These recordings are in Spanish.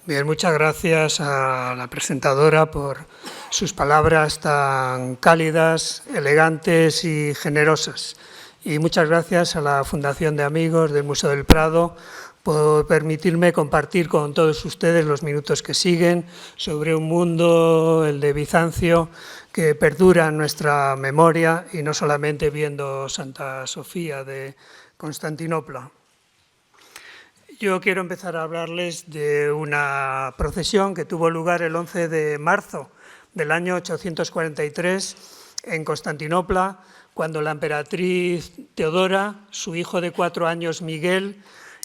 Bien, muchas gracias a la presentadora por sus palabras tan cálidas, elegantes y generosas. Y muchas gracias a la Fundación de Amigos del Museo del Prado por permitirme compartir con todos ustedes los minutos que siguen sobre un mundo, el de Bizancio, que perdura en nuestra memoria y no solamente viendo Santa Sofía de Constantinopla. Yo quiero empezar a hablarles de una procesión que tuvo lugar el 11 de marzo del año 843 en Constantinopla, cuando la emperatriz Teodora, su hijo de 4 años Miguel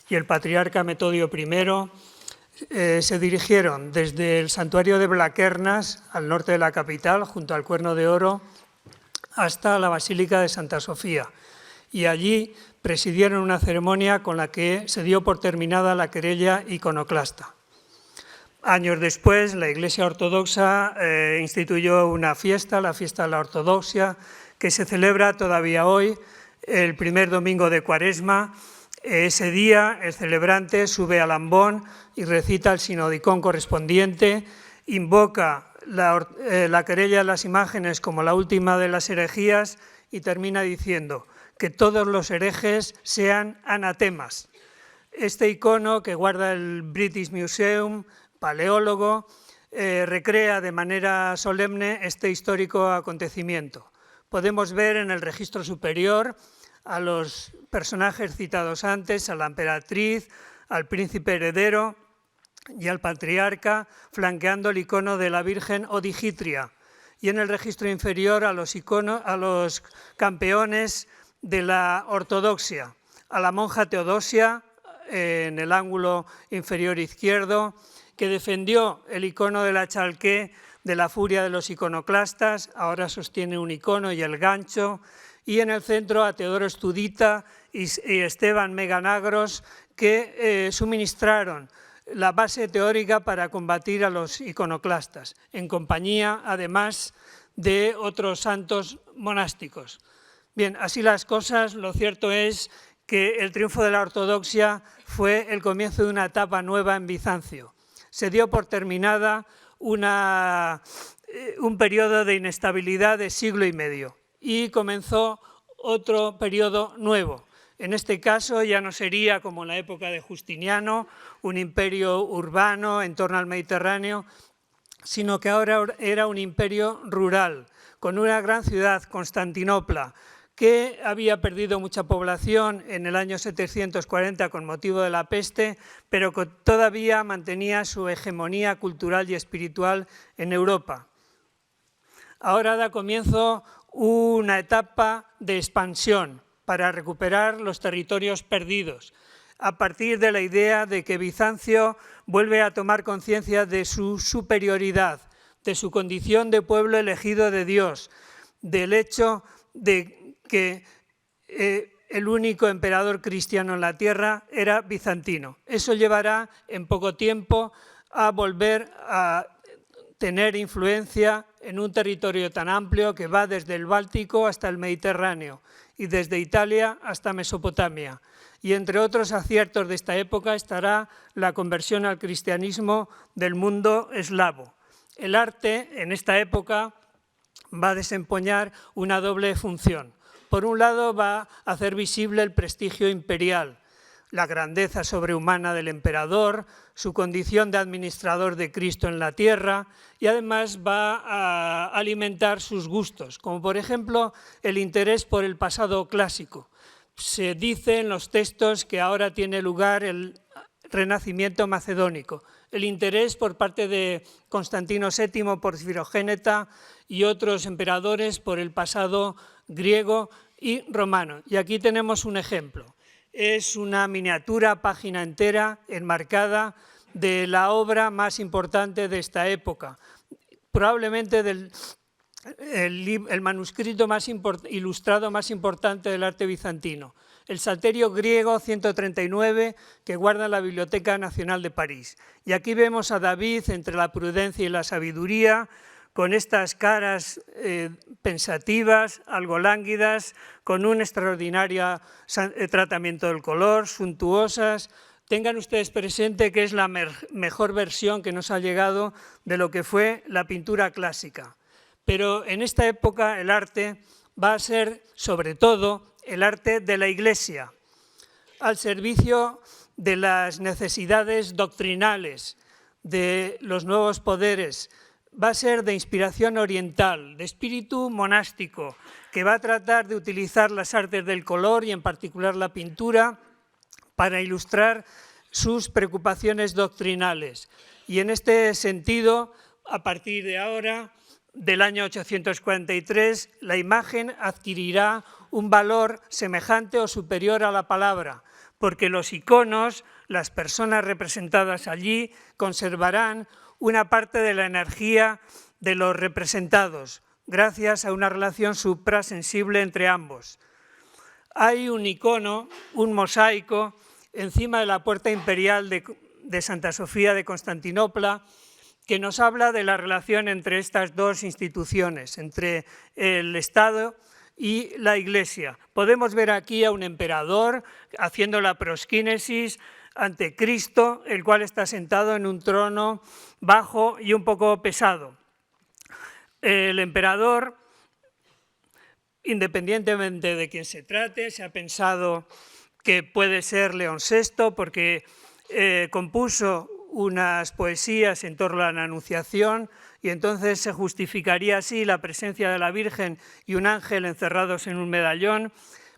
y el patriarca Metodio I se dirigieron desde el santuario de Blaquernas, al norte de la capital, junto al Cuerno de Oro, hasta la Basílica de Santa Sofía. Y allí presidieron una ceremonia con la que se dio por terminada la querella iconoclasta. Años después, la Iglesia Ortodoxa instituyó una fiesta, la fiesta de la Ortodoxia, que se celebra todavía hoy, el primer domingo de Cuaresma. Ese día el celebrante sube al ambón y recita el sinodicón correspondiente, invoca la querella de las imágenes como la última de las herejías y termina diciendo: que todos los herejes sean anatemas. Este icono que guarda el British Museum, paleólogo, recrea de manera solemne este histórico acontecimiento. Podemos ver en el registro superior a los personajes citados antes, a la emperatriz, al príncipe heredero y al patriarca, flanqueando el icono de la Virgen Odigitria. Y en el registro inferior a los campeones de la ortodoxia, a la monja Teodosia en el ángulo inferior izquierdo, que defendió el icono de la Chalqué de la furia de los iconoclastas, ahora sostiene un icono y el gancho, y en el centro a Teodoro Estudita y Esteban Meganagros, que suministraron la base teórica para combatir a los iconoclastas, en compañía además de otros santos monásticos. Bien, así las cosas, lo cierto es que el triunfo de la ortodoxia fue el comienzo de una etapa nueva en Bizancio. Se dio por terminada un periodo de inestabilidad de siglo y medio y comenzó otro periodo nuevo. En este caso ya no sería como en la época de Justiniano, un imperio urbano en torno al Mediterráneo, sino que ahora era un imperio rural, con una gran ciudad, Constantinopla, que había perdido mucha población en el año 740 con motivo de la peste, pero que todavía mantenía su hegemonía cultural y espiritual en Europa. Ahora da comienzo una etapa de expansión para recuperar los territorios perdidos, a partir de la idea de que Bizancio vuelve a tomar conciencia de su superioridad, de su condición de pueblo elegido de Dios, del hecho de que el único emperador cristiano en la tierra era bizantino. Eso llevará en poco tiempo a volver a tener influencia en un territorio tan amplio que va desde el Báltico hasta el Mediterráneo y desde Italia hasta Mesopotamia. Y entre otros aciertos de esta época estará la conversión al cristianismo del mundo eslavo. El arte en esta época va a desempeñar una doble función. Por un lado, va a hacer visible el prestigio imperial, la grandeza sobrehumana del emperador, su condición de administrador de Cristo en la tierra, y además va a alimentar sus gustos, como por ejemplo el interés por el pasado clásico. Se dice en los textos que ahora tiene lugar el renacimiento macedónico, el interés por parte de Constantino VII por Firogéneta y otros emperadores por el pasado griego y romano. Y aquí tenemos un ejemplo. Es una miniatura, página entera, enmarcada de la obra más importante de esta época, probablemente el manuscrito más ilustrado más importante del arte bizantino, el Salterio griego 139 que guarda la Biblioteca Nacional de París. Y aquí vemos a David entre la prudencia y la sabiduría, con estas caras pensativas, algo lánguidas, con un extraordinario tratamiento del color, suntuosas, Tengan ustedes presente que es la mejor versión que nos ha llegado de lo que fue la pintura clásica. Pero en esta época el arte va a ser, sobre todo, el arte de la Iglesia, al servicio de las necesidades doctrinales, de los nuevos poderes. Va a ser de inspiración oriental, de espíritu monástico, que va a tratar de utilizar las artes del color y en particular la pintura para ilustrar sus preocupaciones doctrinales. Y en este sentido, a partir de ahora, del año 843, la imagen adquirirá un valor semejante o superior a la palabra, porque los iconos, las personas representadas allí, conservarán una parte de la energía de los representados, gracias a una relación suprasensible entre ambos. Hay un icono, un mosaico, encima de la puerta imperial de Santa Sofía de Constantinopla, que nos habla de la relación entre estas dos instituciones, entre el Estado y la Iglesia. Podemos ver aquí a un emperador haciendo la prosquínesis ante Cristo, el cual está sentado en un trono bajo y un poco pesado. El emperador, independientemente de quién se trate, se ha pensado que puede ser León VI porque compuso unas poesías en torno a la Anunciación y entonces se justificaría así la presencia de la Virgen y un ángel encerrados en un medallón.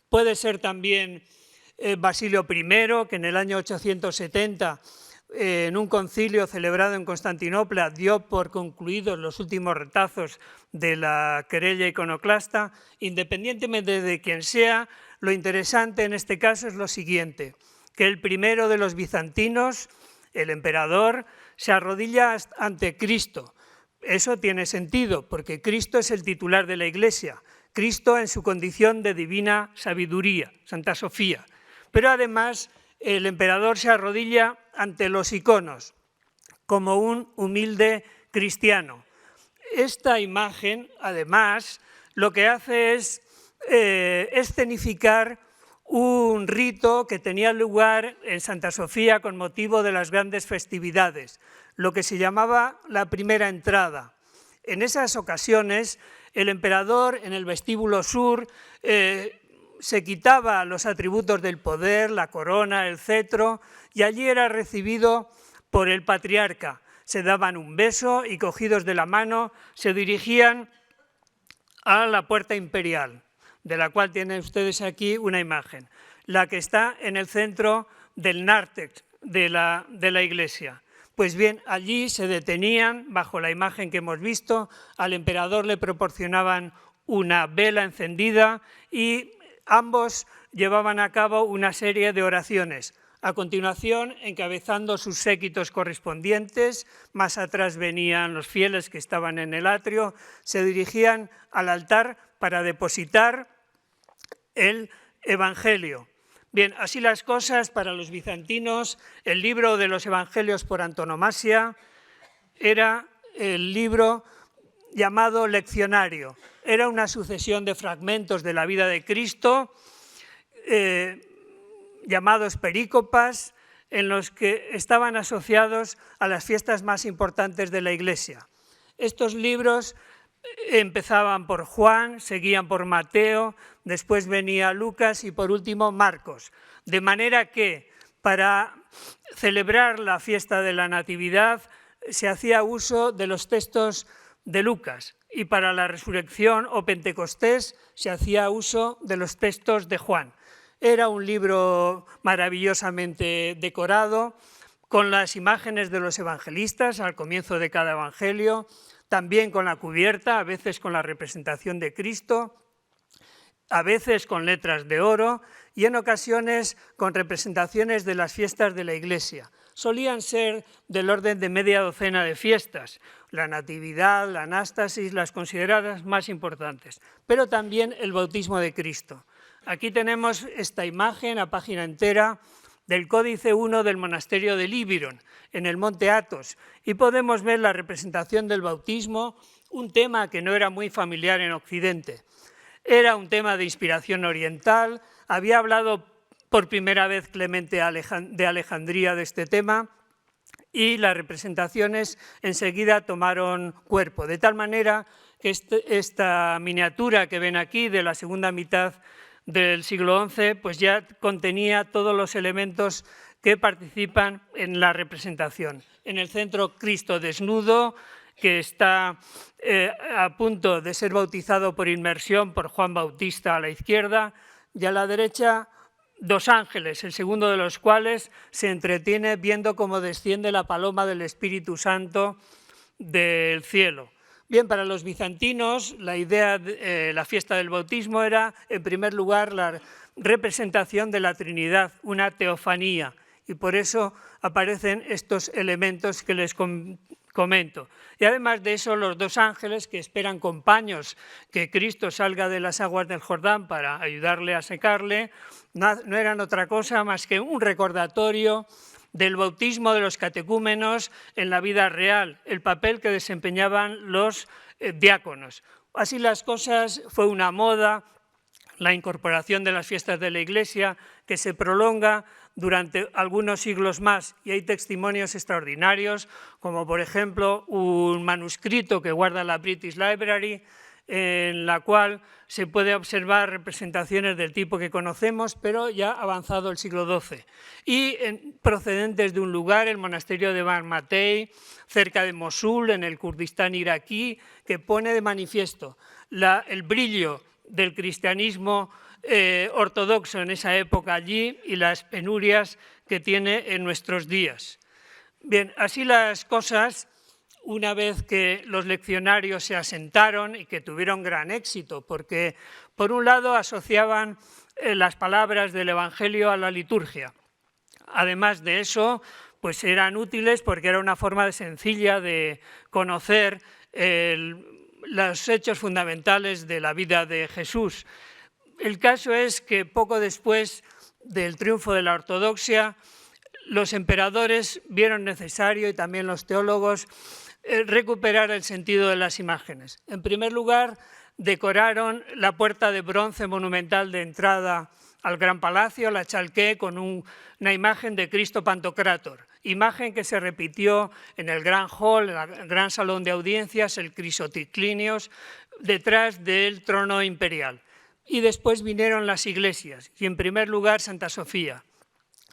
Puede ser también Basilio I, que en el año 870, en un concilio celebrado en Constantinopla, dio por concluidos los últimos retazos de la querella iconoclasta. Independientemente de quién sea, lo interesante en este caso es lo siguiente, que el primero de los bizantinos, el emperador, se arrodilla ante Cristo. Eso tiene sentido, porque Cristo es el titular de la Iglesia, Cristo en su condición de divina sabiduría, Santa Sofía. Pero además el emperador se arrodilla ante los iconos, como un humilde cristiano. Esta imagen, además, lo que hace es escenificar un rito que tenía lugar en Santa Sofía con motivo de las grandes festividades, lo que se llamaba la primera entrada. En esas ocasiones, el emperador en el vestíbulo sur se quitaba los atributos del poder, la corona, el cetro, y allí era recibido por el patriarca. Se daban un beso y cogidos de la mano se dirigían a la puerta imperial, de la cual tienen ustedes aquí una imagen, la que está en el centro del nártex de la iglesia. Pues bien, allí se detenían, bajo la imagen que hemos visto, al emperador le proporcionaban una vela encendida y ambos llevaban a cabo una serie de oraciones. A continuación, encabezando sus séquitos correspondientes, más atrás venían los fieles que estaban en el atrio, se dirigían al altar para depositar el Evangelio. Bien, así las cosas para los bizantinos, el libro de los Evangelios por antonomasia era el libro llamado leccionario. Era una sucesión de fragmentos de la vida de Cristo, llamados perícopas, en los que estaban asociados a las fiestas más importantes de la Iglesia. Estos libros empezaban por Juan, seguían por Mateo, después venía Lucas y por último Marcos. De manera que para celebrar la fiesta de la Natividad se hacía uso de los textos de Lucas y para la resurrección o Pentecostés se hacía uso de los textos de Juan. Era un libro maravillosamente decorado, con las imágenes de los evangelistas al comienzo de cada evangelio, también con la cubierta, a veces con la representación de Cristo, a veces con letras de oro y en ocasiones con representaciones de las fiestas de la Iglesia. Solían ser del orden de media docena de fiestas, la Natividad, la Anástasis, las consideradas más importantes, pero también el bautismo de Cristo. Aquí tenemos esta imagen a página entera del Códice 1 del monasterio de Libiron, en el monte Athos, y podemos ver la representación del bautismo, un tema que no era muy familiar en Occidente. Era un tema de inspiración oriental, había hablado por primera vez Clemente de Alejandría de este tema, y las representaciones enseguida tomaron cuerpo, de tal manera que esta miniatura que ven aquí de la segunda mitad del siglo XI pues ya contenía todos los elementos que participan en la representación. En el centro, Cristo desnudo, que está a punto de ser bautizado por inmersión por Juan Bautista a la izquierda, y a la derecha dos ángeles, el segundo de los cuales se entretiene viendo cómo desciende la paloma del Espíritu Santo del cielo. Bien, para los bizantinos la idea de la fiesta del bautismo era, en primer lugar, la representación de la Trinidad, una teofanía, y por eso aparecen estos elementos que les comento. Y además de eso, los dos ángeles que esperan con paños que Cristo salga de las aguas del Jordán para ayudarle a secarle, no eran otra cosa más que un recordatorio del bautismo de los catecúmenos en la vida real, el papel que desempeñaban los diáconos. Así las cosas, fue una moda la incorporación de las fiestas de la Iglesia que se prolonga durante algunos siglos más, y hay testimonios extraordinarios, como por ejemplo un manuscrito que guarda la British Library, en la cual se puede observar representaciones del tipo que conocemos, pero ya avanzado el siglo XII, y procedentes de un lugar, el monasterio de Barmatey, cerca de Mosul, en el Kurdistán iraquí, que pone de manifiesto el brillo del cristianismo ortodoxo en esa época allí y las penurias que tiene en nuestros días. Bien, así las cosas, una vez que los leccionarios se asentaron y que tuvieron gran éxito, porque por un lado asociaban las palabras del Evangelio a la liturgia. Además de eso, pues eran útiles porque era una forma sencilla de conocer los hechos fundamentales de la vida de Jesús. El caso es que poco después del triunfo de la ortodoxia, los emperadores vieron necesario, y también los teólogos, recuperar el sentido de las imágenes. En primer lugar, decoraron la puerta de bronce monumental de entrada al Gran Palacio, la Chalqué, con una imagen de Cristo Pantocrátor, imagen que se repitió en el Gran Hall, en el Gran Salón de Audiencias, el Crisoticlinios, detrás del trono imperial. Y después vinieron las iglesias, y en primer lugar Santa Sofía.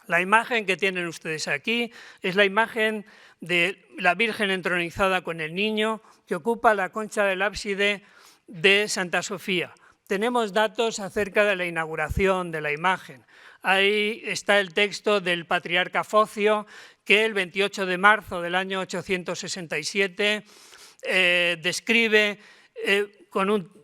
La imagen que tienen ustedes aquí es la imagen de la Virgen entronizada con el niño, que ocupa la concha del ábside de Santa Sofía. Tenemos datos acerca de la inauguración de la imagen. Ahí está el texto del patriarca Focio, que el 28 de marzo del año 867 describe con un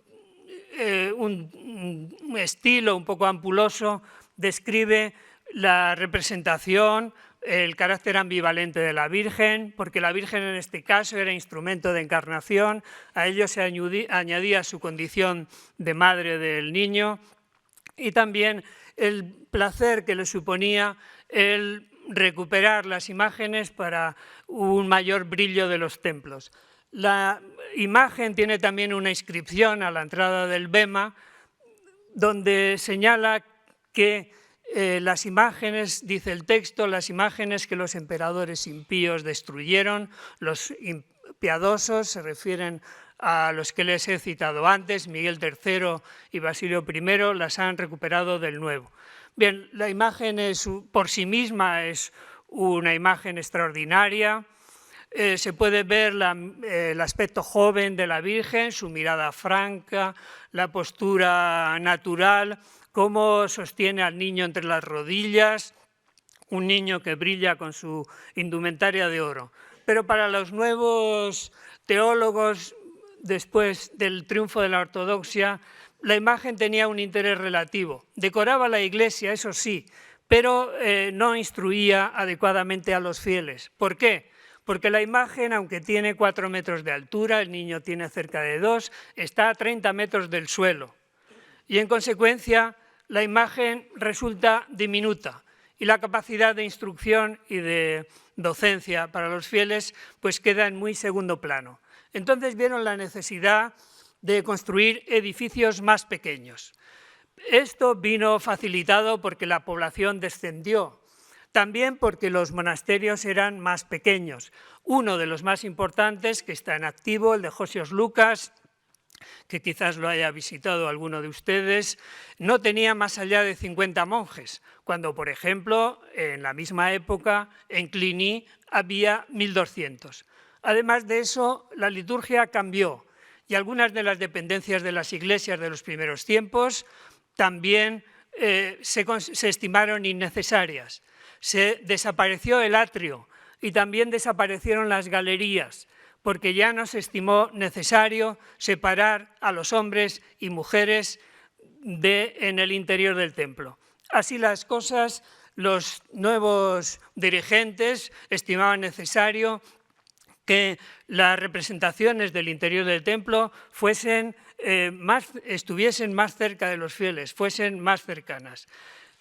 estilo un poco ampuloso, describe la representación, el carácter ambivalente de la Virgen, porque la Virgen en este caso era instrumento de encarnación, a ello se añadía su condición de madre del niño, y también el placer que le suponía el recuperar las imágenes para un mayor brillo de los templos. La imagen tiene también una inscripción a la entrada del bema, donde señala que las imágenes, dice el texto, las imágenes que los emperadores impíos destruyeron, los piadosos se refieren a los que les he citado antes, Miguel III y Basilio I, las han recuperado del nuevo. Bien, la imagen por sí misma es una imagen extraordinaria. Se puede ver el aspecto joven de la Virgen, su mirada franca, la postura natural, cómo sostiene al niño entre las rodillas, un niño que brilla con su indumentaria de oro. Pero para los nuevos teólogos, después del triunfo de la ortodoxia, la imagen tenía un interés relativo. Decoraba la iglesia, eso sí, pero no instruía adecuadamente a los fieles. ¿Por qué? Porque la imagen, aunque tiene 4 metros de altura, el niño tiene cerca de 2, está a 30 metros del suelo. Y en consecuencia, la imagen resulta diminuta y la capacidad de instrucción y de docencia para los fieles pues queda en muy segundo plano. Entonces vieron la necesidad de construir edificios más pequeños. Esto vino facilitado porque la población descendió, también porque los monasterios eran más pequeños. Uno de los más importantes, que está en activo, el de Josios Lucas, que quizás lo haya visitado alguno de ustedes, no tenía más allá de 50 monjes, cuando, por ejemplo, en la misma época, en Cluny había 1200. Además de eso, la liturgia cambió y algunas de las dependencias de las iglesias de los primeros tiempos también se estimaron innecesarias. Se desapareció el atrio y también desaparecieron las galerías, porque ya no se estimó necesario separar a los hombres y mujeres en el interior del templo. Así las cosas, los nuevos dirigentes estimaban necesario que las representaciones del interior del templo estuviesen más cerca de los fieles, fuesen más cercanas.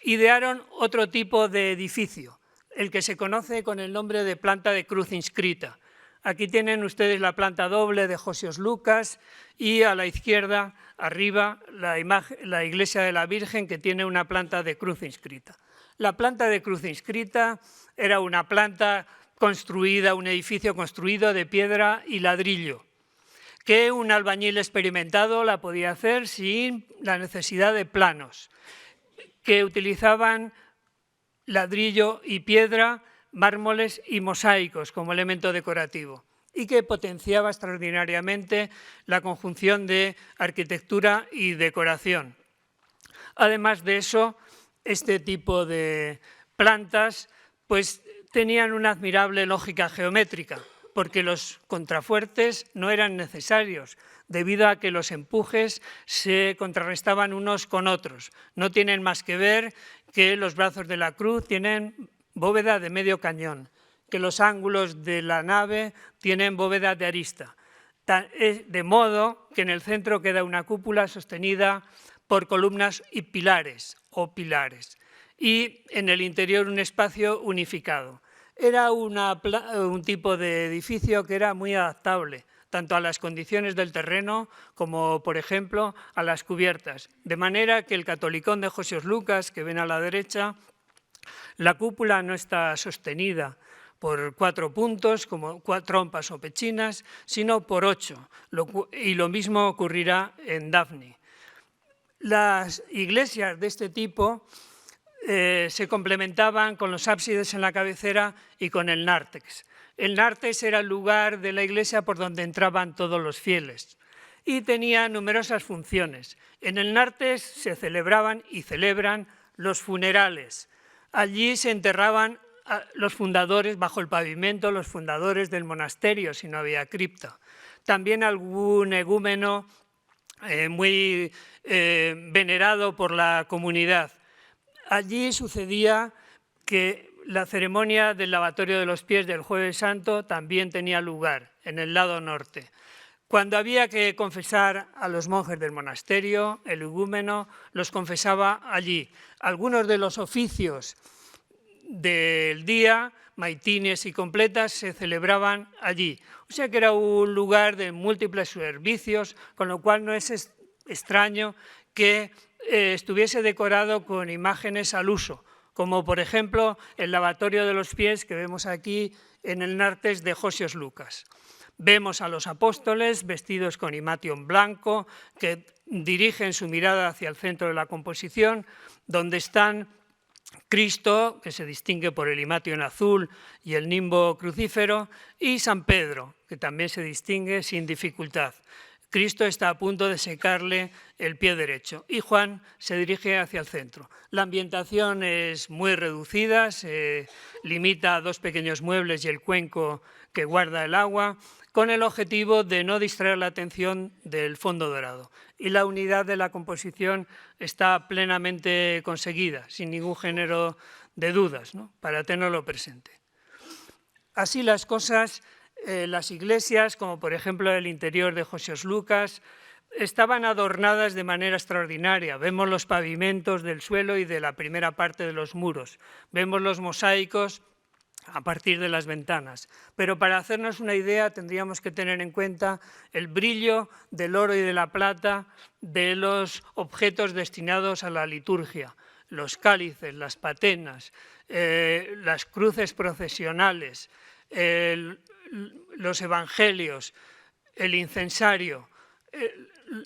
Idearon otro tipo de edificio, el que se conoce con el nombre de planta de cruz inscrita. Aquí tienen ustedes la planta doble de Josios Lucas y a la izquierda, arriba, la iglesia de la Virgen, que tiene una planta de cruz inscrita. La planta de cruz inscrita era una planta construida, un edificio construido de piedra y ladrillo, que un albañil experimentado la podía hacer sin la necesidad de planos, que utilizaban ladrillo y piedra, mármoles y mosaicos como elemento decorativo, y que potenciaba extraordinariamente la conjunción de arquitectura y decoración. Además de eso, este tipo de plantas pues, tenían una admirable lógica geométrica, porque los contrafuertes no eran necesarios, debido a que los empujes se contrarrestaban unos con otros. No tienen más que ver que los brazos de la cruz tienen bóveda de medio cañón, que los ángulos de la nave tienen bóveda de arista, de modo que en el centro queda una cúpula sostenida por columnas y pilares, y en el interior un espacio unificado. Era un tipo de edificio que era muy adaptable, tanto a las condiciones del terreno como, por ejemplo, a las cubiertas. De manera que el catolicón de Josios Lucas, que ven a la derecha, la cúpula no está sostenida por 4 puntos, como 4 trompas o pechinas, sino por 8, y lo mismo ocurrirá en Dafni. Las iglesias de este tipo se complementaban con los ábsides en la cabecera y con el nártex. El nártex era el lugar de la iglesia por donde entraban todos los fieles y tenía numerosas funciones. En el nártex se celebraban y celebran los funerales. Allí se enterraban a los fundadores, bajo el pavimento, los fundadores del monasterio, si no había cripta. También algún egúmeno muy venerado por la comunidad. Allí sucedía que la ceremonia del lavatorio de los pies del Jueves Santo también tenía lugar en el lado norte. Cuando había que confesar a los monjes del monasterio, el igúmeno los confesaba allí. Algunos de los oficios del día, maitines y completas, se celebraban allí. O sea que era un lugar de múltiples servicios, con lo cual no es extraño que estuviese decorado con imágenes al uso, como por ejemplo el lavatorio de los pies que vemos aquí en el nártex de Josios Lucas. Vemos a los apóstoles vestidos con imation blanco, que dirigen su mirada hacia el centro de la composición, donde están Cristo, que se distingue por el imation azul y el nimbo crucífero, y San Pedro, que también se distingue sin dificultad. Cristo está a punto de secarle el pie derecho y Juan se dirige hacia el centro. La ambientación es muy reducida, se limita a 2 pequeños muebles y el cuenco que guarda el agua, con el objetivo de no distraer la atención del fondo dorado. Y la unidad de la composición está plenamente conseguida, sin ningún género de dudas, ¿no?, para tenerlo presente. Así las cosas, las iglesias, como por ejemplo el interior de Josios Lucas, estaban adornadas de manera extraordinaria. Vemos los pavimentos del suelo y de la primera parte de los muros. Vemos los mosaicos a partir de las ventanas. Pero para hacernos una idea tendríamos que tener en cuenta el brillo del oro y de la plata de los objetos destinados a la liturgia, los cálices, las patenas, las cruces procesionales, los evangelios, el incensario,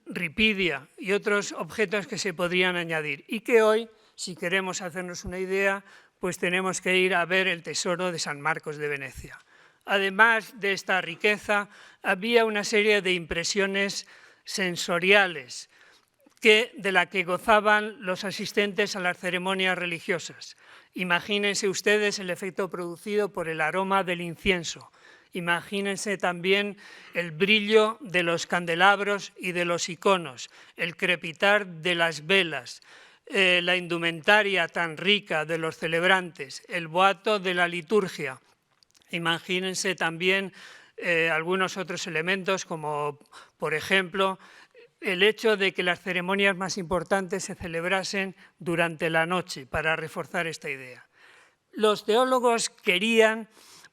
ripidia y otros objetos que se podrían añadir y que hoy, si queremos hacernos una idea, pues tenemos que ir a ver el tesoro de San Marcos de Venecia. Además de esta riqueza, había una serie de impresiones sensoriales de la que gozaban los asistentes a las ceremonias religiosas. Imagínense ustedes el efecto producido por el aroma del incienso. Imagínense también el brillo de los candelabros y de los iconos, el crepitar de las velas, la indumentaria tan rica de los celebrantes, el boato de la liturgia. Imagínense también algunos otros elementos como, por ejemplo, el hecho de que las ceremonias más importantes se celebrasen durante la noche, para reforzar esta idea. Los teólogos querían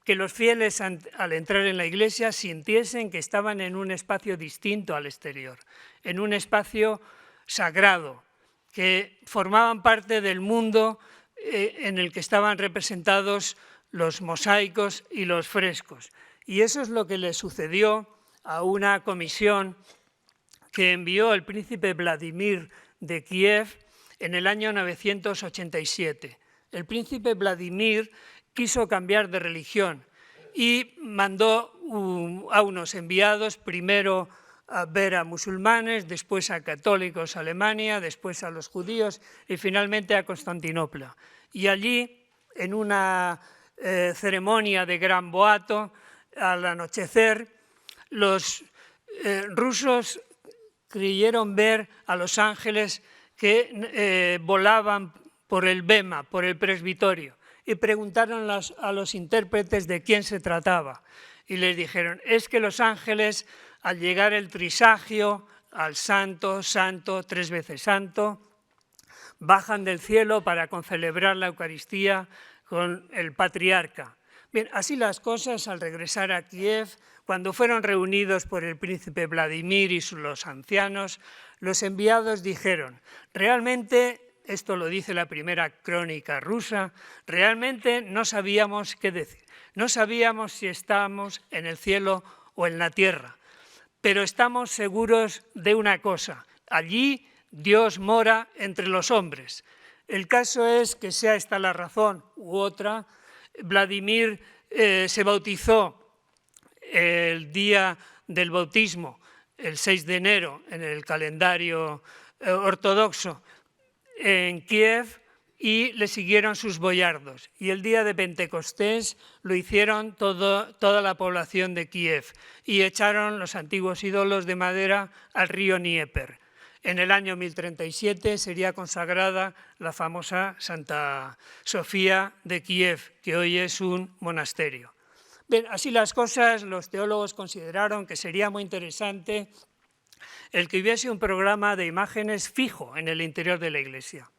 que los fieles al entrar en la iglesia sintiesen que estaban en un espacio distinto al exterior, en un espacio sagrado, que formaban parte del mundo en el que estaban representados los mosaicos y los frescos. Y eso es lo que le sucedió a una comisión que envió el príncipe Vladimir de Kiev en el año 987. El príncipe Vladimir quiso cambiar de religión y mandó a unos enviados, primero a ver a musulmanes, después a católicos a Alemania, después a los judíos y finalmente a Constantinopla. Y allí, en una ceremonia de gran boato, al anochecer, los rusos creyeron ver a los ángeles que volaban por el bema, por el presbiterio, y preguntaron a los intérpretes de quién se trataba. Y les dijeron, es que los ángeles, al llegar el trisagio, al santo, santo, 3 veces santo, bajan del cielo para concelebrar la Eucaristía con el patriarca. Bien, así las cosas, al regresar a Kiev, cuando fueron reunidos por el príncipe Vladimir y los ancianos, los enviados dijeron, realmente, esto lo dice la primera crónica rusa, realmente no sabíamos qué decir, no sabíamos si estábamos en el cielo o en la tierra, pero estamos seguros de una cosa, allí Dios mora entre los hombres. El caso es que sea esta la razón u otra, Vladimir se bautizó el día del bautismo, el 6 de enero, en el calendario ortodoxo, en Kiev, y le siguieron sus boyardos. Y el día de Pentecostés lo hicieron toda la población de Kiev y echaron los antiguos ídolos de madera al río Dnieper. En el año 1037 sería consagrada la famosa Santa Sofía de Kiev, que hoy es un monasterio. Bien, así las cosas, los teólogos consideraron que sería muy interesante el que hubiese un programa de imágenes fijo en el interior de la iglesia,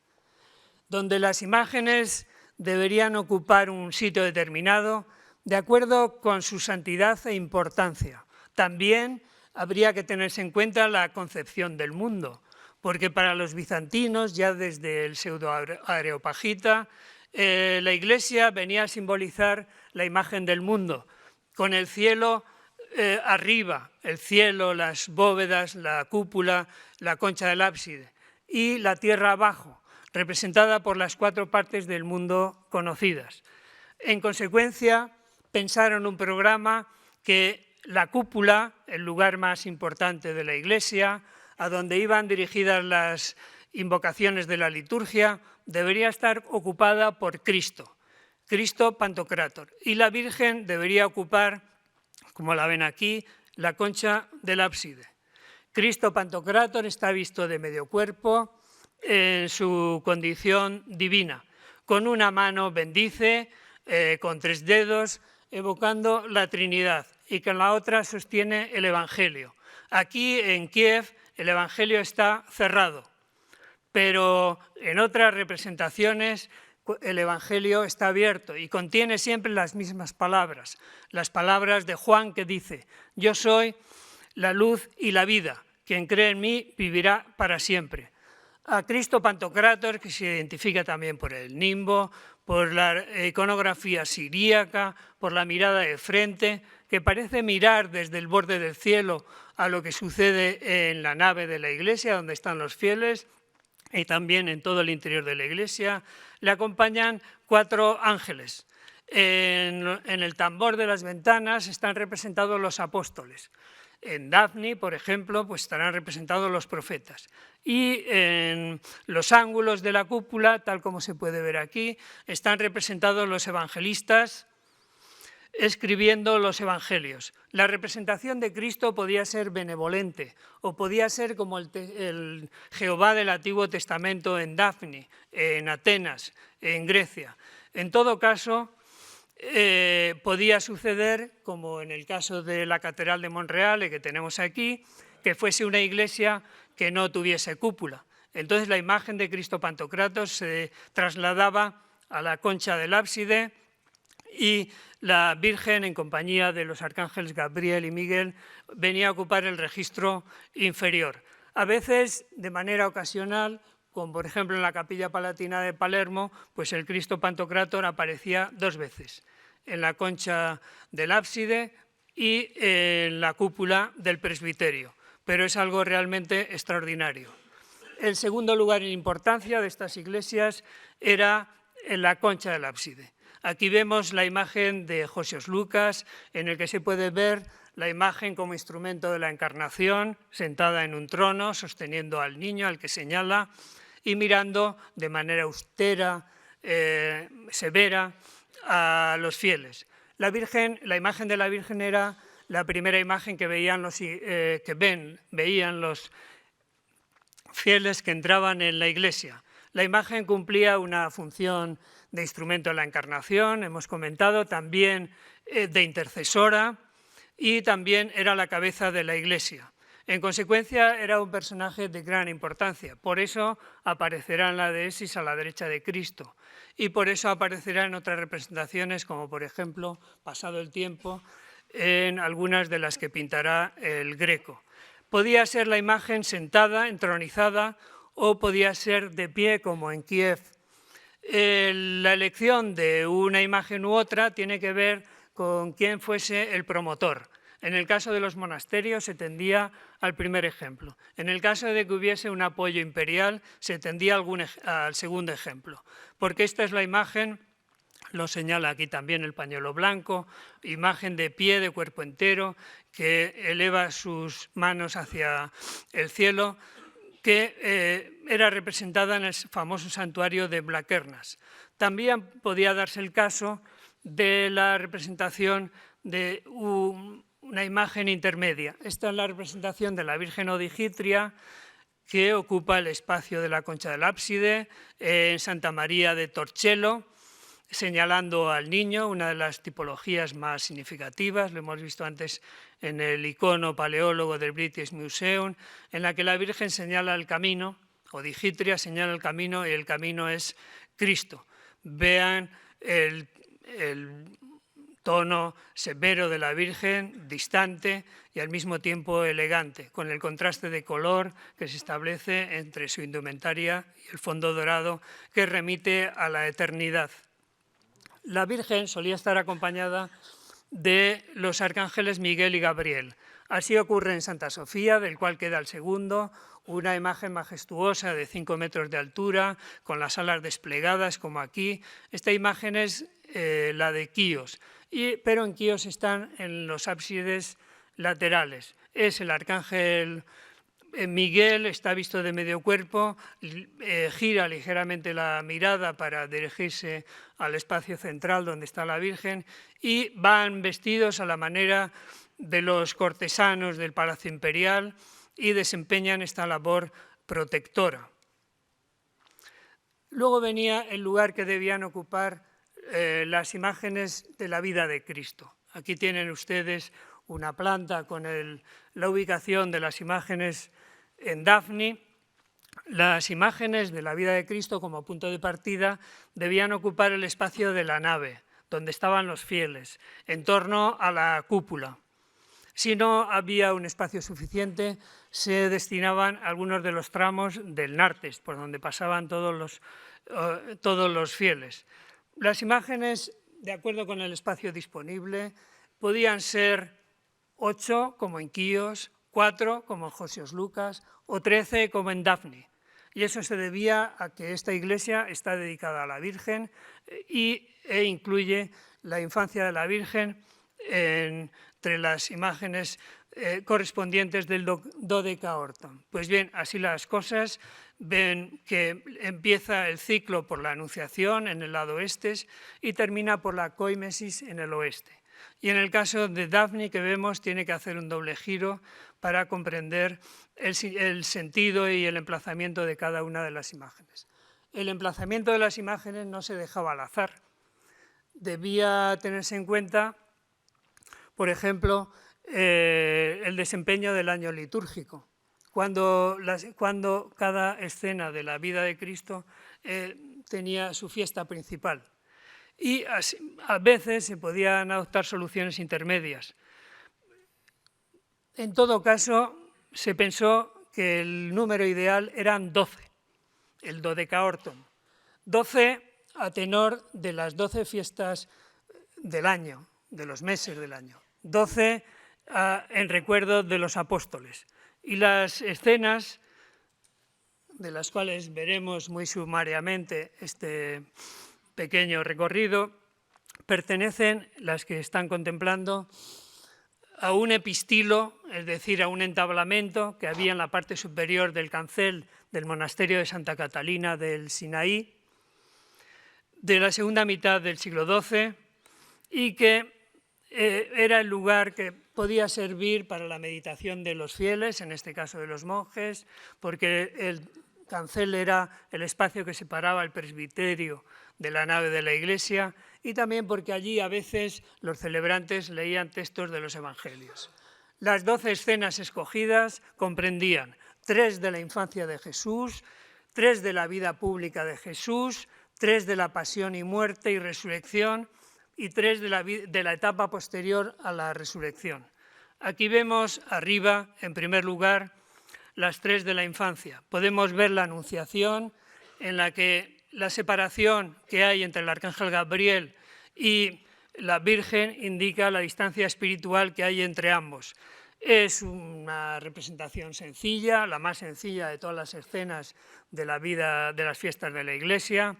donde las imágenes deberían ocupar un sitio determinado de acuerdo con su santidad e importancia. También habría que tenerse en cuenta la concepción del mundo, porque para los bizantinos, ya desde el pseudo-Areopagita, la iglesia venía a simbolizar la imagen del mundo, con el cielo arriba, el cielo, las bóvedas, la cúpula, la concha del ábside, y la tierra abajo, representada por las 4 partes del mundo conocidas. En consecuencia, pensaron un programa que la cúpula, el lugar más importante de la iglesia, a donde iban dirigidas las invocaciones de la liturgia, debería estar ocupada por Cristo, Cristo Pantocrátor, y la Virgen debería ocupar, como la ven aquí, la concha del ábside. Cristo Pantocrátor está visto de medio cuerpo en su condición divina. Con una mano bendice, con 3 dedos, evocando la Trinidad, y con la otra sostiene el Evangelio. Aquí en Kiev el Evangelio está cerrado, pero en otras representaciones, el Evangelio está abierto y contiene siempre las mismas palabras, las palabras de Juan que dice: yo soy la luz y la vida, quien cree en mí vivirá para siempre. A Cristo Pantocrátor, que se identifica también por el nimbo, por la iconografía siríaca, por la mirada de frente, que parece mirar desde el borde del cielo a lo que sucede en la nave de la iglesia, donde están los fieles, y también en todo el interior de la iglesia. Le acompañan 4 ángeles. En el tambor de las ventanas están representados los apóstoles. En Dafni, por ejemplo, pues estarán representados los profetas. Y en los ángulos de la cúpula, tal como se puede ver aquí, están representados los evangelistas escribiendo los evangelios. La representación de Cristo podía ser benevolente o podía ser como el Jehová del Antiguo Testamento en Dafni, en Atenas, en Grecia. En todo caso, podía suceder, como en el caso de la Catedral de Monreale que tenemos aquí, que fuese una iglesia que no tuviese cúpula. Entonces la imagen de Cristo Pantocrátor se trasladaba a la concha del ábside y la Virgen, en compañía de los arcángeles Gabriel y Miguel, venía a ocupar el registro inferior. A veces, de manera ocasional, como por ejemplo en la Capilla Palatina de Palermo, pues el Cristo Pantocrátor aparecía 2 veces, en la concha del ábside y en la cúpula del presbiterio, pero es algo realmente extraordinario. El segundo lugar en importancia de estas iglesias era en la concha del ábside. Aquí vemos la imagen de Josios Lucas, en el que se puede ver la imagen como instrumento de la encarnación, sentada en un trono, sosteniendo al niño al que señala y mirando de manera austera, severa, a los fieles. La imagen de la Virgen era la primera imagen que veían los fieles que entraban en la iglesia. La imagen cumplía una función de instrumento de la encarnación, hemos comentado, también de intercesora, y también era la cabeza de la iglesia. En consecuencia, era un personaje de gran importancia. Por eso aparecerá en la deesis a la derecha de Cristo. Y por eso aparecerá en otras representaciones, como por ejemplo, pasado el tiempo, en algunas de las que pintará el Greco. Podía ser la imagen sentada, entronizada, o podía ser de pie, como en Kiev. La elección de una imagen u otra tiene que ver con quién fuese el promotor. En el caso de los monasterios se tendía al primer ejemplo. En el caso de que hubiese un apoyo imperial se tendía al segundo ejemplo, porque esta es la imagen, lo señala aquí también el pañuelo blanco, imagen de pie, de cuerpo entero, que eleva sus manos hacia el cielo, que era representada en el famoso santuario de Blaquernas. También podía darse el caso de la representación de una imagen intermedia. Esta es la representación de la Virgen Odigitria, que ocupa el espacio de la concha del ábside, en Santa María de Torcello, señalando al niño, una de las tipologías más significativas, lo hemos visto antes en el icono paleólogo del British Museum, en la que la Virgen señala el camino, Odigitria señala el camino y el camino es Cristo. Vean el tono severo de la Virgen, distante y al mismo tiempo elegante, con el contraste de color que se establece entre su indumentaria y el fondo dorado que remite a la eternidad. La Virgen solía estar acompañada de los arcángeles Miguel y Gabriel. Así ocurre en Santa Sofía, del cual queda el segundo, una imagen majestuosa de 5 metros de altura, con las alas desplegadas como aquí. Esta imagen es la de Quíos, pero en Quíos están en los ábsides laterales. Es el arcángel Miguel, está visto de medio cuerpo, gira ligeramente la mirada para dirigirse al espacio central donde está la Virgen y van vestidos a la manera de los cortesanos del Palacio Imperial y desempeñan esta labor protectora. Luego venía el lugar que debían ocupar las imágenes de la vida de Cristo. Aquí tienen ustedes una planta con la ubicación de las imágenes en Dafni. Las imágenes de la vida de Cristo como punto de partida debían ocupar el espacio de la nave, donde estaban los fieles, en torno a la cúpula. Si no había un espacio suficiente, se destinaban algunos de los tramos del nártex, por donde pasaban todos los fieles. Las imágenes, de acuerdo con el espacio disponible, podían ser 8, como en Quíos, 4, como en Josios Lucas, o 13, como en Dafni. Y eso se debía a que esta iglesia está dedicada a la Virgen e incluye la infancia de la Virgen entre las imágenes correspondientes del Dodecaorton. Pues bien, así las cosas, ven que empieza el ciclo por la Anunciación en el lado este y termina por la Coimesis en el oeste. Y en el caso de Dafni, que vemos, tiene que hacer un doble giro para comprender el sentido y el emplazamiento de cada una de las imágenes. El emplazamiento de las imágenes no se dejaba al azar. Debía tenerse en cuenta, por ejemplo, el desempeño del año litúrgico, cuando cada escena de la vida de Cristo tenía su fiesta principal. Y a veces se podían adoptar soluciones intermedias. En todo caso, se pensó que el número ideal eran 12, el Dodecaorton. 12 a tenor de las 12 fiestas del año, de los meses del año. 12 en recuerdo de los apóstoles. Y las escenas, de las cuales veremos muy sumariamente este pequeño recorrido, pertenecen, las que están contemplando, a un epistilo, es decir, a un entablamento que había en la parte superior del cancel del monasterio de Santa Catalina del Sinaí, de la segunda mitad del siglo XII, y que era el lugar que podía servir para la meditación de los fieles, en este caso de los monjes, porque el cancel era el espacio que separaba el presbiterio de la nave de la iglesia, y también porque allí a veces los celebrantes leían textos de los evangelios. Las 12 escenas escogidas comprendían 3 de la infancia de Jesús, 3 de la vida pública de Jesús, 3 de la pasión y muerte y resurrección, y 3 de la etapa posterior a la resurrección. Aquí vemos arriba, en primer lugar, las 3 de la infancia. Podemos ver la Anunciación, en la que la separación que hay entre el arcángel Gabriel y la Virgen indica la distancia espiritual que hay entre ambos. Es una representación sencilla, la más sencilla de todas las escenas de la vida de las fiestas de la Iglesia,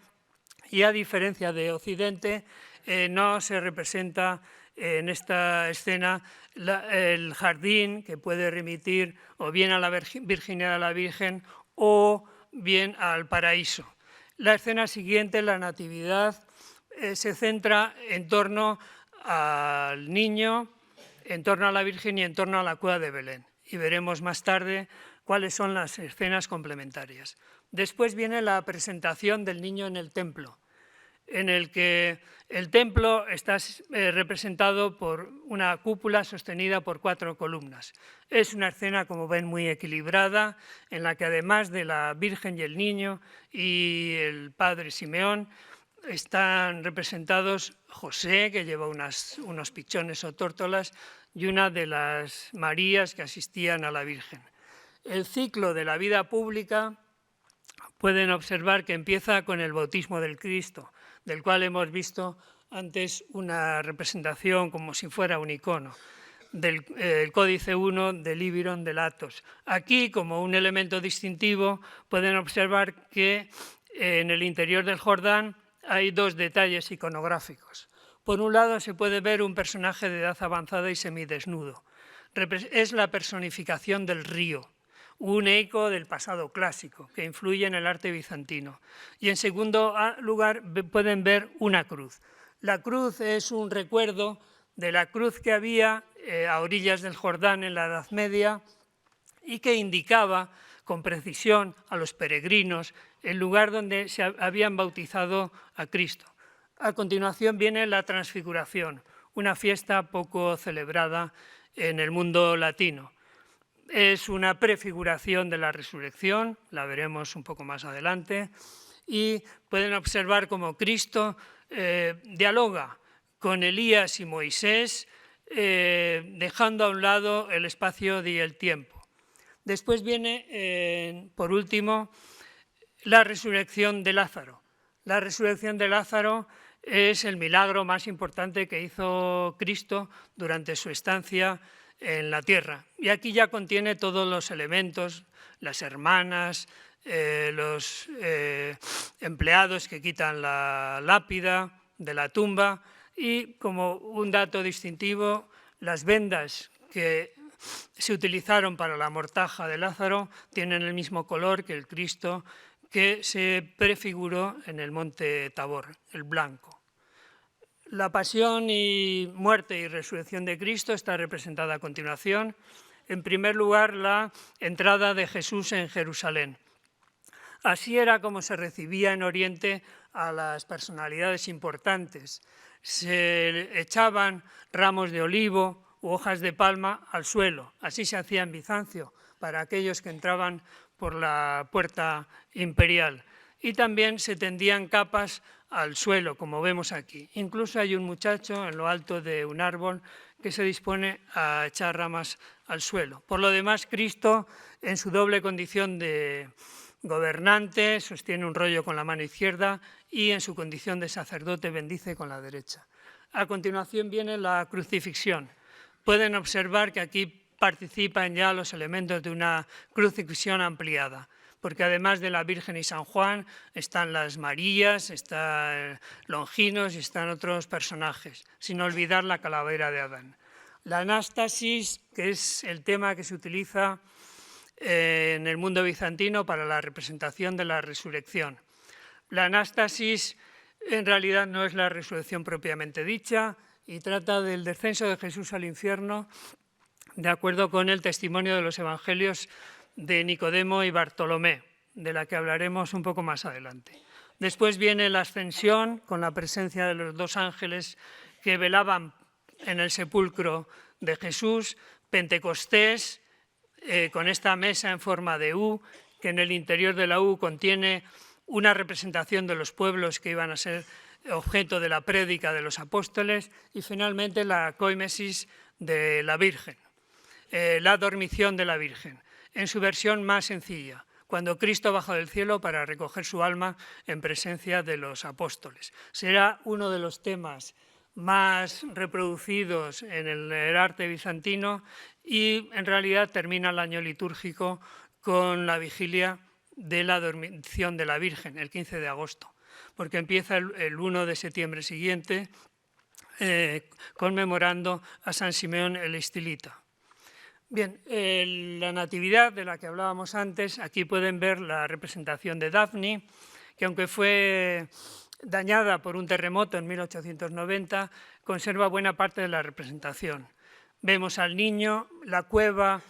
y a diferencia de Occidente, no se representa en esta escena el jardín, que puede remitir o bien a la virginidad de la Virgen o bien al paraíso. La escena siguiente, la Natividad, se centra en torno al niño, en torno a la Virgen y en torno a la cueva de Belén. Y veremos más tarde cuáles son las escenas complementarias. Después viene la presentación del niño en el templo, en el que el templo está representado por una cúpula sostenida por 4 columnas. Es una escena, como ven, muy equilibrada, en la que además de la Virgen y el niño y el padre Simeón, están representados José, que lleva unos pichones o tórtolas, y una de las Marías que asistían a la Virgen. El ciclo de la vida pública pueden observar que empieza con el bautismo del Cristo, del cual hemos visto antes una representación como si fuera un icono, del Códice 1 del Libiron del Athos. Aquí, como un elemento distintivo, pueden observar que en el interior del Jordán hay 2 detalles iconográficos. Por un lado, se puede ver un personaje de edad avanzada y semidesnudo. Es la personificación del río, un eco del pasado clásico que influye en el arte bizantino. Y en segundo lugar pueden ver una cruz. La cruz es un recuerdo de la cruz que había a orillas del Jordán en la Edad Media y que indicaba con precisión a los peregrinos el lugar donde se habían bautizado a Cristo. A continuación viene la Transfiguración, una fiesta poco celebrada en el mundo latino. es una prefiguración de la resurrección, la veremos un poco más adelante, y pueden observar cómo Cristo dialoga con Elías y Moisés, dejando a un lado el espacio y el tiempo. Después viene, por último, la resurrección de Lázaro. La resurrección de Lázaro es el milagro más importante que hizo Cristo durante su estancia en la tierra. Y aquí ya contiene todos los elementos, las hermanas, los empleados que quitan la lápida de la tumba y, como un dato distintivo, las vendas que se utilizaron para la mortaja de Lázaro tienen el mismo color que el Cristo que se prefiguró en el monte Tabor, el blanco. La pasión y muerte y resurrección de Cristo está representada a continuación. En primer lugar, la entrada de Jesús en Jerusalén. Así era como se recibía en Oriente a las personalidades importantes. Se echaban ramos de olivo u hojas de palma al suelo. Así se hacía en Bizancio para aquellos que entraban por la puerta imperial. Y también se tendían capas al suelo, como vemos aquí. Incluso hay un muchacho en lo alto de un árbol que se dispone a echar ramas al suelo. Por lo demás, Cristo, en su doble condición de gobernante, sostiene un rollo con la mano izquierda y en su condición de sacerdote bendice con la derecha. A continuación viene la crucifixión. Pueden observar que aquí participan ya los elementos de una crucifixión ampliada, porque además de la Virgen y San Juan están las Marías, está Longinos y están otros personajes, sin olvidar la calavera de Adán. La anástasis, que es el tema que se utiliza en el mundo bizantino para la representación de la resurrección. La anástasis en realidad no es la resurrección propiamente dicha y trata del descenso de Jesús al infierno de acuerdo con el testimonio de los evangelios de Nicodemo y Bartolomé, de la que hablaremos un poco más adelante. Después viene la ascensión con la presencia de los dos ángeles que velaban en el sepulcro de Jesús, Pentecostés, con esta mesa en forma de U, que en el interior de la U contiene una representación de los pueblos que iban a ser objeto de la prédica de los apóstoles, y finalmente la coimesis de la Virgen, la dormición de la Virgen, en su versión más sencilla, cuando Cristo baja del cielo para recoger su alma en presencia de los apóstoles. Será uno de los temas más reproducidos en el arte bizantino y en realidad termina el año litúrgico con la vigilia de la dormición de la Virgen, el 15 de agosto, porque empieza el 1 de septiembre siguiente conmemorando a San Simeón el Estilita. Bien, la Natividad de la que hablábamos antes, aquí pueden ver la representación de Dafni, que aunque fue dañada por un terremoto en 1890, conserva buena parte de la representación. Vemos al niño, la cueva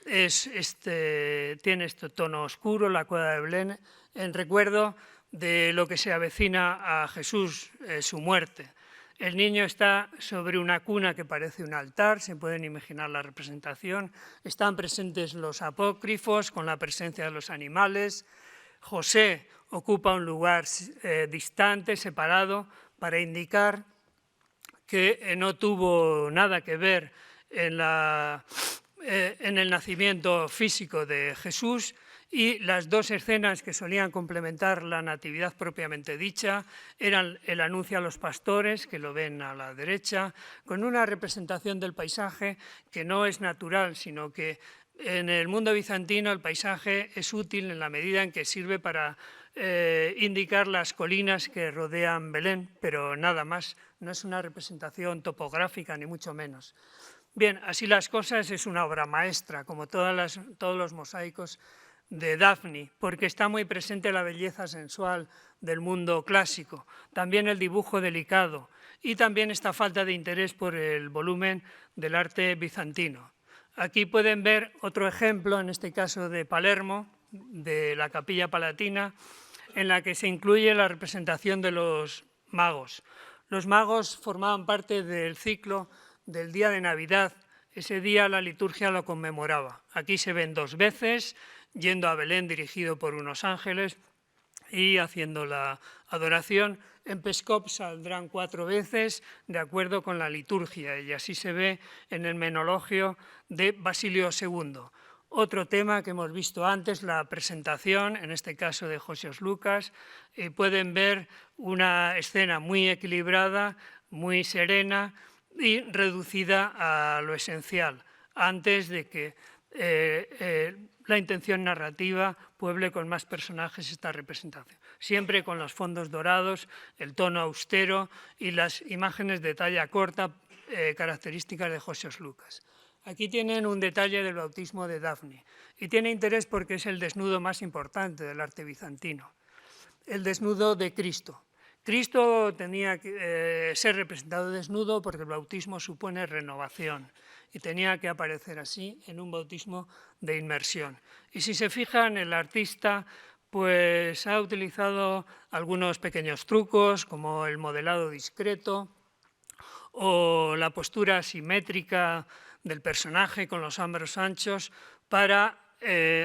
tiene este tono oscuro, la cueva de Belén, en recuerdo de lo que se avecina a Jesús, su muerte. El niño está sobre una cuna que parece un altar, se pueden imaginar la representación. Están presentes los apócrifos con la presencia de los animales. José ocupa un lugar distante, separado, para indicar que no tuvo nada que ver en el nacimiento físico de Jesús, y las dos escenas que solían complementar la natividad propiamente dicha eran el anuncio a los pastores, que lo ven a la derecha, con una representación del paisaje que no es natural, sino que en el mundo bizantino el paisaje es útil en la medida en que sirve para indicar las colinas que rodean Belén, pero nada más, no es una representación topográfica ni mucho menos. Bien, así las cosas, es una obra maestra, como todos los mosaicos de Dafni, porque está muy presente la belleza sensual del mundo clásico, también el dibujo delicado y también esta falta de interés por el volumen del arte bizantino. Aquí pueden ver otro ejemplo, en este caso de Palermo, de la Capilla Palatina, en la que se incluye la representación de los magos. Los magos formaban parte del ciclo del día de Navidad Ese día la liturgia lo conmemoraba. Aquí se ven 2 veces, yendo a Belén dirigido por unos ángeles y haciendo la adoración. En Pskov saldrán 4 veces de acuerdo con la liturgia y así se ve en el menologio de Basilio II. Otro tema que hemos visto antes, la presentación, en este caso de Josios Lucas, pueden ver una escena muy equilibrada, muy serena y reducida a lo esencial, antes de que la intención narrativa pueble con más personajes esta representación. Siempre con los fondos dorados, el tono austero y las imágenes de talla corta características de Josios Lucas. Aquí tienen un detalle del bautismo de Dafne y tiene interés porque es el desnudo más importante del arte bizantino, el desnudo de Cristo. Cristo tenía que ser representado desnudo porque el bautismo supone renovación y tenía que aparecer así en un bautismo de inmersión. Y si se fijan, el artista pues ha utilizado algunos pequeños trucos como el modelado discreto o la postura simétrica del personaje con los hombros anchos para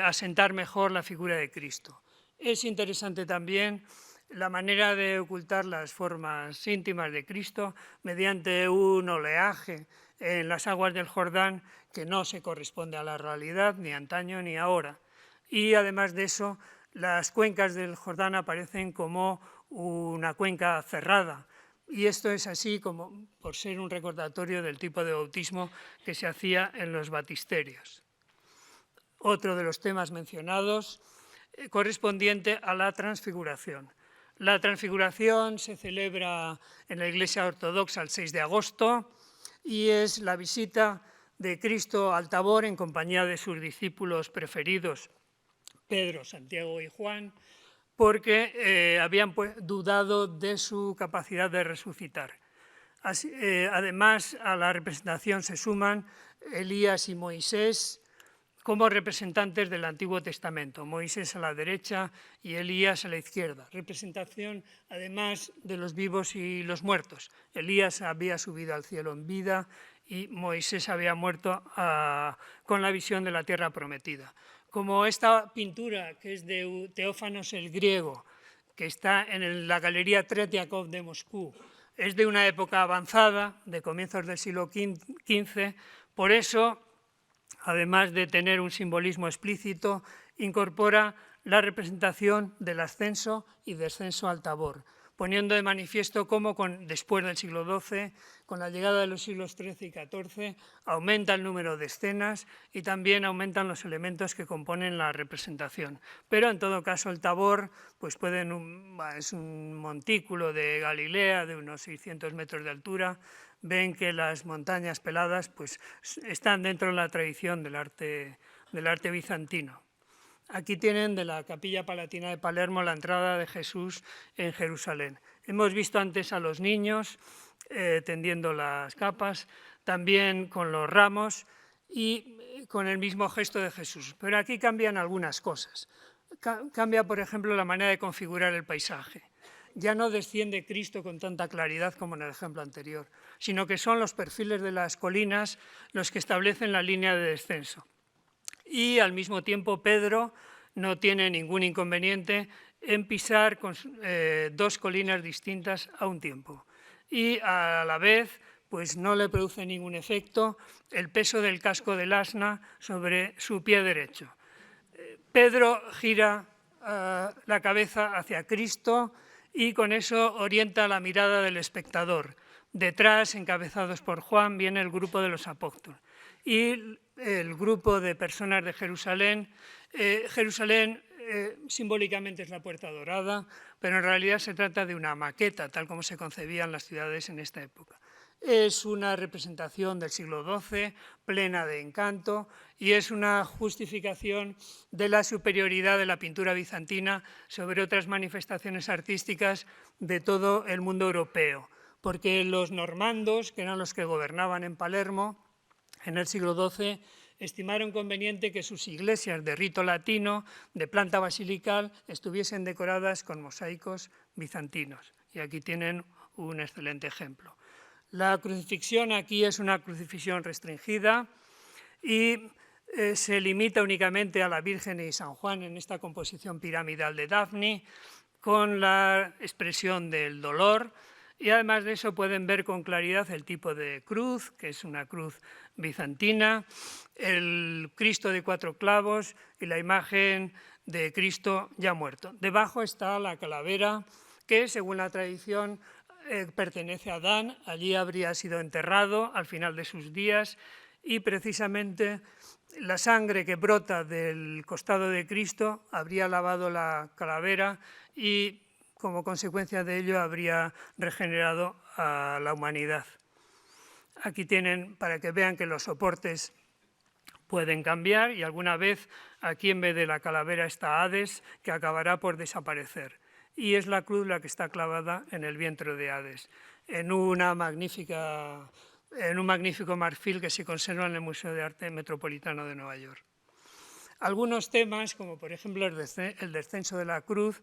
asentar mejor la figura de Cristo. Es interesante también la manera de ocultar las formas íntimas de Cristo mediante un oleaje en las aguas del Jordán que no se corresponde a la realidad ni antaño ni ahora. Y además de eso, las cuencas del Jordán aparecen como una cuenca cerrada. Y esto es así como por ser un recordatorio del tipo de bautismo que se hacía en los batisterios. Otro de los temas mencionados correspondiente a la transfiguración. La transfiguración se celebra en la Iglesia Ortodoxa el 6 de agosto y es la visita de Cristo al Tabor en compañía de sus discípulos preferidos, Pedro, Santiago y Juan, porque habían dudado de su capacidad de resucitar. Así, además, a la representación se suman Elías y Moisés como representantes del Antiguo Testamento, Moisés a la derecha y Elías a la izquierda. Representación, además, de los vivos y los muertos. Elías había subido al cielo en vida y Moisés había muerto con la visión de la tierra prometida. Como esta pintura, que es de Teófanos el griego, que está en la Galería Tretiakov de Moscú, es de una época avanzada, de comienzos del siglo XV, por eso, además de tener un simbolismo explícito, incorpora la representación del ascenso y descenso al Tabor, poniendo de manifiesto cómo después del siglo XII, con la llegada de los siglos XIII y XIV, aumenta el número de escenas y también aumentan los elementos que componen la representación. Pero en todo caso el Tabor pues es un montículo de Galilea de unos 600 metros de altura. Ven que las montañas peladas pues, están dentro de la tradición del arte bizantino. Aquí tienen de la Capilla Palatina de Palermo la entrada de Jesús en Jerusalén. Hemos visto antes a los niños tendiendo las capas, también con los ramos y con el mismo gesto de Jesús. Pero aquí cambian algunas cosas. Cambia, por ejemplo, la manera de configurar el paisaje. Ya no desciende Cristo con tanta claridad como en el ejemplo anterior, sino que son los perfiles de las colinas los que establecen la línea de descenso. Y al mismo tiempo Pedro no tiene ningún inconveniente en pisar con 2 colinas distintas a un tiempo. Y a la vez pues no le produce ningún efecto el peso del casco del asna sobre su pie derecho. Pedro gira la cabeza hacia Cristo y con eso orienta la mirada del espectador. Detrás, encabezados por Juan, viene el grupo de los apóstoles. Y el grupo de personas de Jerusalén. Jerusalén simbólicamente es la Puerta Dorada, pero en realidad se trata de una maqueta, tal como se concebían las ciudades en esta época. Es una representación del siglo XII, plena de encanto, y es una justificación de la superioridad de la pintura bizantina sobre otras manifestaciones artísticas de todo el mundo europeo, porque los normandos, que eran los que gobernaban en Palermo en el siglo XII, estimaron conveniente que sus iglesias de rito latino, de planta basilical, estuviesen decoradas con mosaicos bizantinos. Y aquí tienen un excelente ejemplo. La crucifixión aquí es una crucifixión restringida y se limita únicamente a la Virgen y San Juan en esta composición piramidal de Dafni, con la expresión del dolor, y además de eso pueden ver con claridad el tipo de cruz, que es una cruz bizantina, el Cristo de 4 clavos y la imagen de Cristo ya muerto. Debajo está la calavera que, según la tradición, pertenece a Adán. Allí habría sido enterrado al final de sus días y precisamente la sangre que brota del costado de Cristo habría lavado la calavera y como consecuencia de ello habría regenerado a la humanidad. Aquí tienen para que vean que los soportes pueden cambiar y alguna vez aquí en vez de la calavera está Hades, que acabará por desaparecer. Y es la cruz la que está clavada en el vientre de Hades, en un magnífico marfil que se conserva en el Museo de Arte Metropolitano de Nueva York. Algunos temas, como por ejemplo el descenso de la cruz,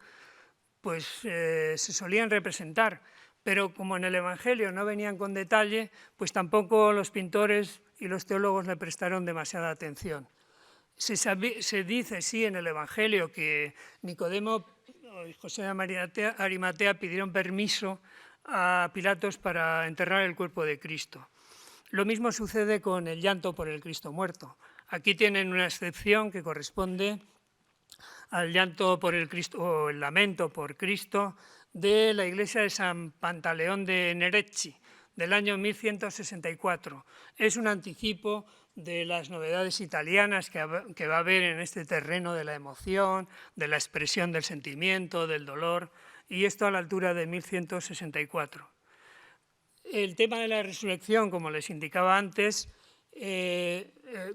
pues se solían representar, pero como en el Evangelio no venían con detalle, pues tampoco los pintores y los teólogos le prestaron demasiada atención. Se dice, sí, en el Evangelio que Nicodemo y José de Arimatea pidieron permiso a Pilatos para enterrar el cuerpo de Cristo. Lo mismo sucede con el llanto por el Cristo muerto. Aquí tienen una excepción que corresponde al llanto por el Cristo, o el lamento por Cristo, de la iglesia de San Pantaleón de Nerecci, del año 1164. Es un anticipo de las novedades italianas que va a haber en este terreno de la emoción, de la expresión del sentimiento, del dolor, y esto a la altura de 1164. El tema de la resurrección, como les indicaba antes,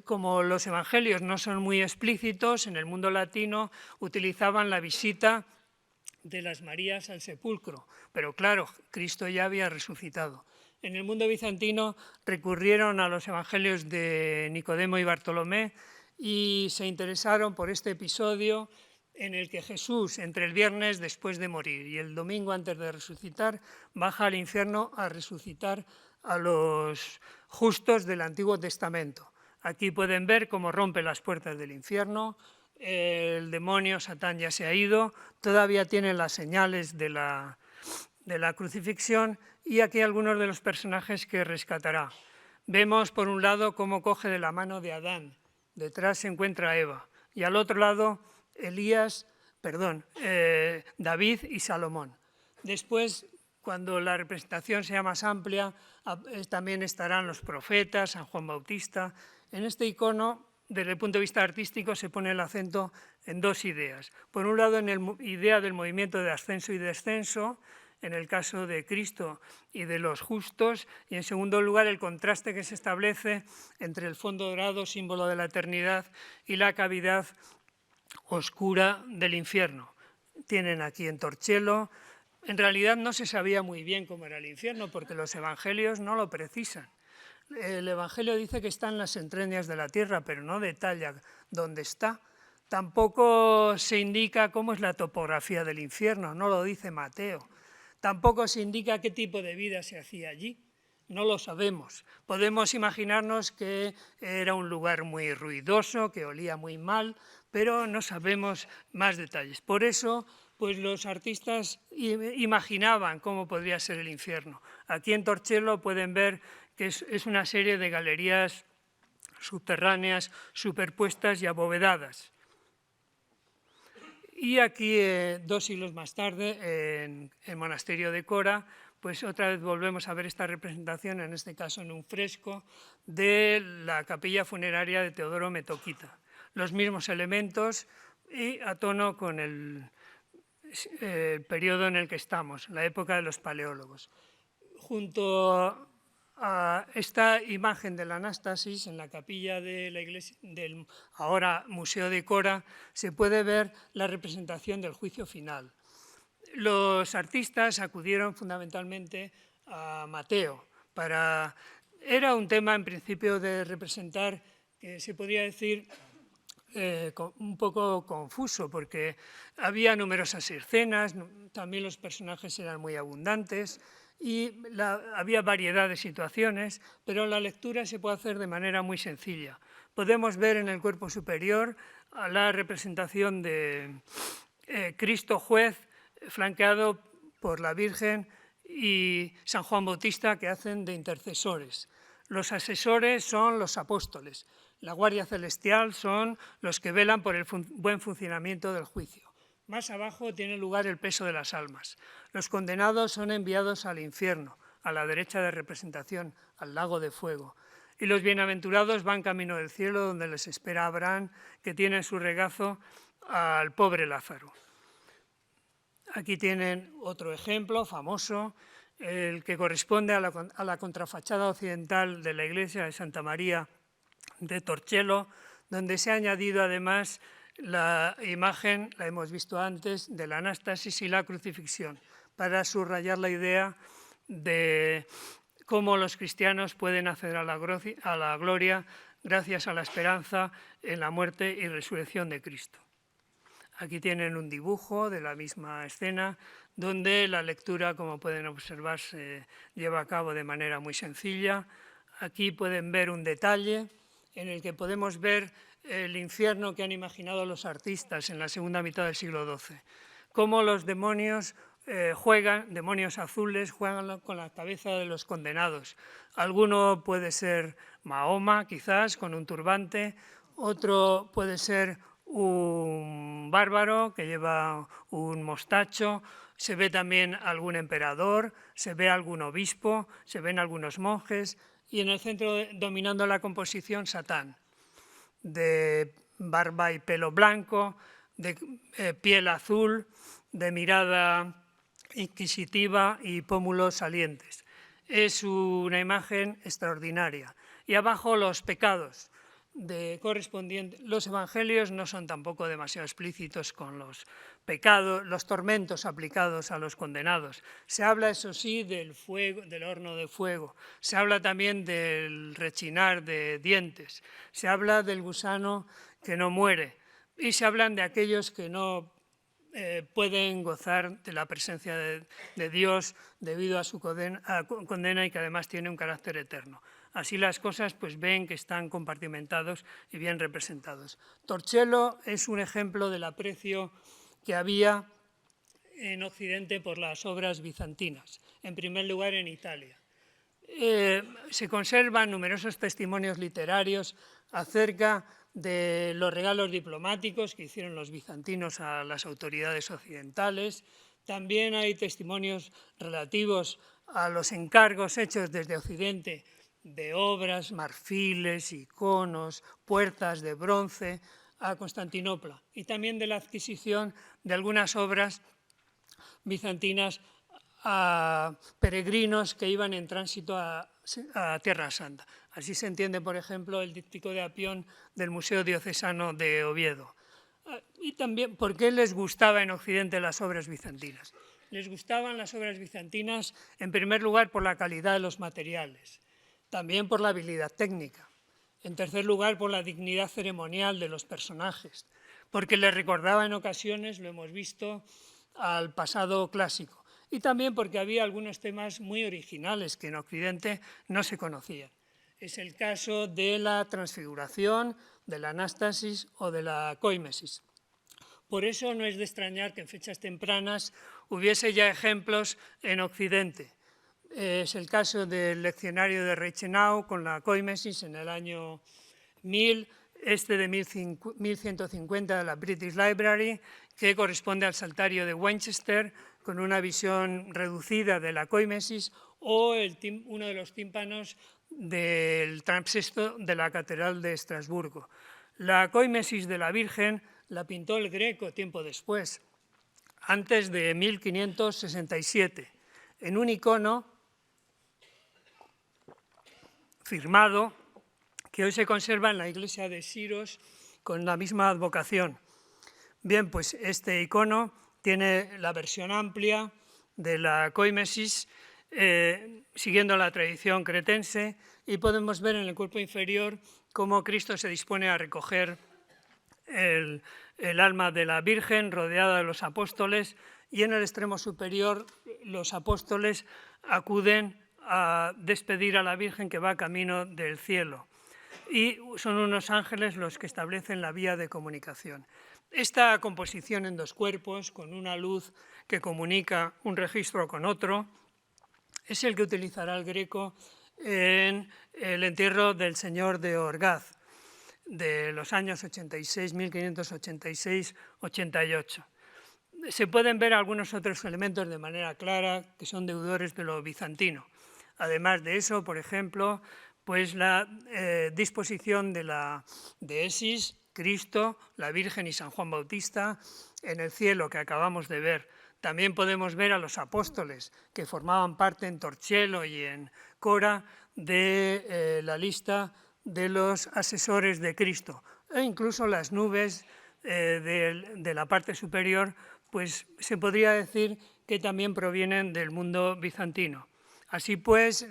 como los evangelios no son muy explícitos, en el mundo latino utilizaban la visita de las Marías al sepulcro, pero claro, Cristo ya había resucitado. En el mundo bizantino recurrieron a los evangelios de Nicodemo y Bartolomé y se interesaron por este episodio en el que Jesús, entre el viernes después de morir y el domingo antes de resucitar, baja al infierno a resucitar a los justos del Antiguo Testamento. Aquí pueden ver cómo rompe las puertas del infierno, el demonio, Satán, ya se ha ido, todavía tienen las señales de la crucifixión y aquí algunos de los personajes que rescatará. Vemos por un lado cómo coge de la mano de Adán, detrás se encuentra Eva y al otro lado David y Salomón. Después, cuando la representación sea más amplia, también estarán los profetas, San Juan Bautista. En este icono, desde el punto de vista artístico, se pone el acento en dos ideas. Por un lado, en la idea del movimiento de ascenso y descenso, en el caso de Cristo y de los justos, y en segundo lugar, el contraste que se establece entre el fondo dorado, símbolo de la eternidad, y la cavidad oscura del infierno. Tienen aquí en Torcello. En realidad no se sabía muy bien cómo era el infierno, porque los evangelios no lo precisan. El Evangelio dice que está en las entrañas de la tierra, pero no detalla dónde está. Tampoco se indica cómo es la topografía del infierno, no lo dice Mateo. Tampoco se indica qué tipo de vida se hacía allí, no lo sabemos. Podemos imaginarnos que era un lugar muy ruidoso, que olía muy mal, pero no sabemos más detalles. Por eso, pues los artistas imaginaban cómo podría ser el infierno. Aquí en Torcello pueden ver que es una serie de galerías subterráneas, superpuestas y abovedadas. Y aquí, 2 siglos más tarde, en el monasterio de Cora, pues otra vez volvemos a ver esta representación, en este caso en un fresco, de la capilla funeraria de Teodoro Metoquita. Los mismos elementos y a tono con el periodo en el que estamos, la época de los paleólogos. Junto a esta imagen de la Anástasis, en la capilla de la iglesia, del ahora Museo de Cora, se puede ver la representación del juicio final. Los artistas acudieron fundamentalmente a Mateo. Era un tema en principio de representar, que se podría decir, un poco confuso, porque había numerosas escenas, también los personajes eran muy abundantes, y había variedad de situaciones, pero la lectura se puede hacer de manera muy sencilla. Podemos ver en el cuerpo superior a la representación de Cristo juez, flanqueado por la Virgen y San Juan Bautista, que hacen de intercesores. Los asesores son los apóstoles. La Guardia Celestial son los que velan por el buen funcionamiento del juicio. Más abajo tiene lugar el peso de las almas. Los condenados son enviados al infierno, a la derecha de representación, al lago de fuego. Y los bienaventurados van camino del cielo, donde les espera Abraham, que tiene en su regazo al pobre Lázaro. Aquí tienen otro ejemplo famoso, el que corresponde a la contrafachada occidental de la iglesia de Santa María de Torcello, donde se ha añadido además la imagen, la hemos visto antes, de la Anástasis y la crucifixión, para subrayar la idea de cómo los cristianos pueden acceder a la gloria gracias a la esperanza en la muerte y resurrección de Cristo. Aquí tienen un dibujo de la misma escena, donde la lectura, como pueden observar, se lleva a cabo de manera muy sencilla. Aquí pueden ver un detalle en el que podemos ver el infierno que han imaginado los artistas en la segunda mitad del siglo XII. Cómo los demonios demonios azules, juegan con la cabeza de los condenados. Alguno puede ser Mahoma, quizás, con un turbante, otro puede ser un bárbaro que lleva un mostacho, se ve también algún emperador, se ve algún obispo, se ven algunos monjes, y en el centro, dominando la composición, Satán, de barba y pelo blanco, de piel azul, de mirada inquisitiva y pómulos salientes. Es una imagen extraordinaria. Y abajo los pecados correspondientes. Los evangelios no son tampoco demasiado explícitos con los pecados, los tormentos aplicados a los condenados. Se habla, eso sí, del fuego, del horno de fuego. Se habla también del rechinar de dientes. Se habla del gusano que no muere. Y se hablan de aquellos que no pueden gozar de la presencia de Dios debido a su condena y que además tiene un carácter eterno. Así las cosas, pues ven que están compartimentados y bien representados. Torcello es un ejemplo del aprecio que había en Occidente por las obras bizantinas, en primer lugar en Italia. Se conservan numerosos testimonios literarios acerca de los regalos diplomáticos que hicieron los bizantinos a las autoridades occidentales. También hay testimonios relativos a los encargos hechos desde Occidente de obras, marfiles, iconos, puertas de bronce a Constantinopla, y también de la adquisición de algunas obras bizantinas a peregrinos que iban en tránsito a Tierra Santa. Así se entiende, por ejemplo, el díptico de Apión del Museo Diocesano de Oviedo. Y también, ¿por qué les gustaba en Occidente las obras bizantinas? Les gustaban las obras bizantinas, en primer lugar, por la calidad de los materiales, también por la habilidad técnica, en tercer lugar, por la dignidad ceremonial de los personajes, porque les recordaba en ocasiones, lo hemos visto, al pasado clásico, y también porque había algunos temas muy originales que en Occidente no se conocían. Es el caso de la transfiguración, de la anástasis o de la coimesis. Por eso no es de extrañar que en fechas tempranas hubiese ya ejemplos en Occidente. Es el caso del leccionario de Reichenau con la coimesis en el año 1000, de 1150 de la British Library, que corresponde al Saltario de Winchester, con una visión reducida de la coimesis, o uno de los tímpanos del transepto de la Catedral de Estrasburgo. La coimesis de la Virgen la pintó el Greco tiempo después, antes de 1567, en un icono firmado que hoy se conserva en la iglesia de Siros con la misma advocación. Bien, pues este icono tiene la versión amplia de la coimesis, siguiendo la tradición cretense, y podemos ver en el cuerpo inferior cómo Cristo se dispone a recoger el alma de la Virgen rodeada de los apóstoles, y en el extremo superior los apóstoles acuden a despedir a la Virgen que va camino del cielo. Y son unos ángeles los que establecen la vía de comunicación. Esta composición en dos cuerpos, con una luz que comunica un registro con otro, es el que utilizará el Greco en el entierro del señor de Orgaz, de los años 86, 1586-88. Se pueden ver algunos otros elementos de manera clara que son deudores de lo bizantino. Además de eso, por ejemplo, pues la disposición de Esis, Cristo, la Virgen y San Juan Bautista en el cielo que acabamos de ver. También podemos ver a los apóstoles que formaban parte en Torcello y en Cora de la lista de los asesores de Cristo. E incluso las nubes de la parte superior, pues se podría decir que también provienen del mundo bizantino. Así pues,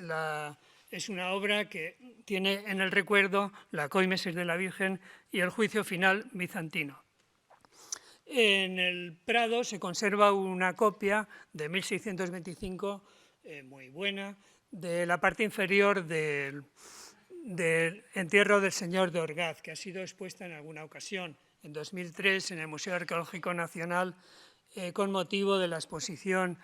es una obra que tiene en el recuerdo la cóimesis de la Virgen y el juicio final bizantino. En el Prado se conserva una copia de 1625, muy buena, de la parte inferior del entierro del señor de Orgaz, que ha sido expuesta en alguna ocasión, en 2003, en el Museo Arqueológico Nacional, con motivo de la exposición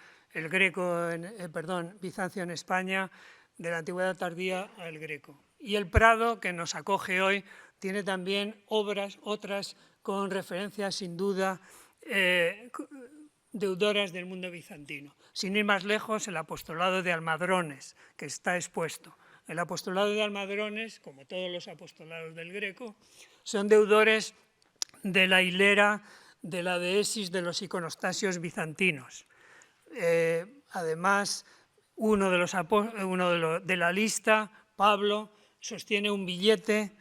Bizancio en España, de la Antigüedad tardía al Greco. Y el Prado, que nos acoge hoy, tiene también obras, otras con referencias sin duda deudoras del mundo bizantino. Sin ir más lejos, el apostolado de Almadrones, que está expuesto. El apostolado de Almadrones, como todos los apostolados del Greco, son deudores de la hilera de la deesis de los iconostasios bizantinos. Además, uno de la lista, Pablo, sostiene un billete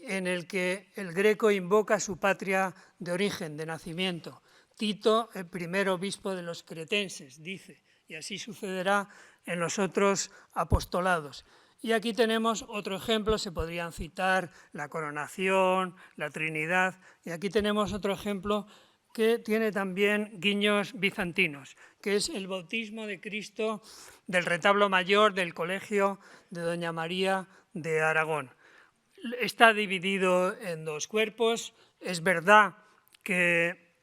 en el que el Greco invoca su patria de origen, de nacimiento. Tito, el primer obispo de los cretenses, dice, y así sucederá en los otros apostolados. Y aquí tenemos otro ejemplo, se podrían citar la coronación, la Trinidad, y aquí tenemos otro ejemplo que tiene también guiños bizantinos, que es el bautismo de Cristo del retablo mayor del colegio de Doña María de Aragón. Está dividido en dos cuerpos. Es verdad que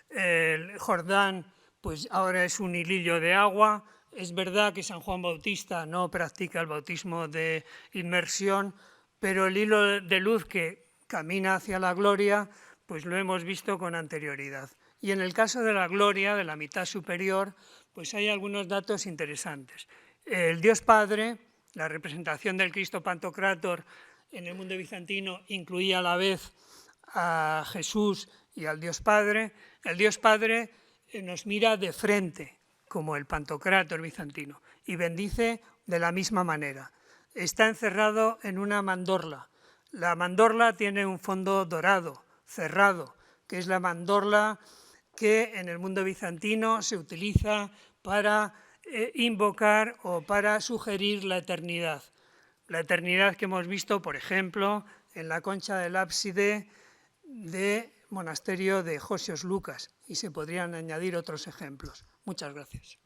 el Jordán pues ahora es un hilillo de agua. Es verdad que San Juan Bautista no practica el bautismo de inmersión, pero el hilo de luz que camina hacia la gloria pues lo hemos visto con anterioridad. Y en el caso de la gloria, de la mitad superior, pues hay algunos datos interesantes. El Dios Padre, la representación del Cristo Pantocrátor en el mundo bizantino incluía a la vez a Jesús y al Dios Padre. El Dios Padre nos mira de frente, como el Pantocrátor bizantino, y bendice de la misma manera. Está encerrado en una mandorla. La mandorla tiene un fondo dorado, cerrado, que es la mandorla que en el mundo bizantino se utiliza para invocar o para sugerir la eternidad. La eternidad que hemos visto, por ejemplo, en la concha del ábside del monasterio de Josios Lucas, y se podrían añadir otros ejemplos. Muchas gracias.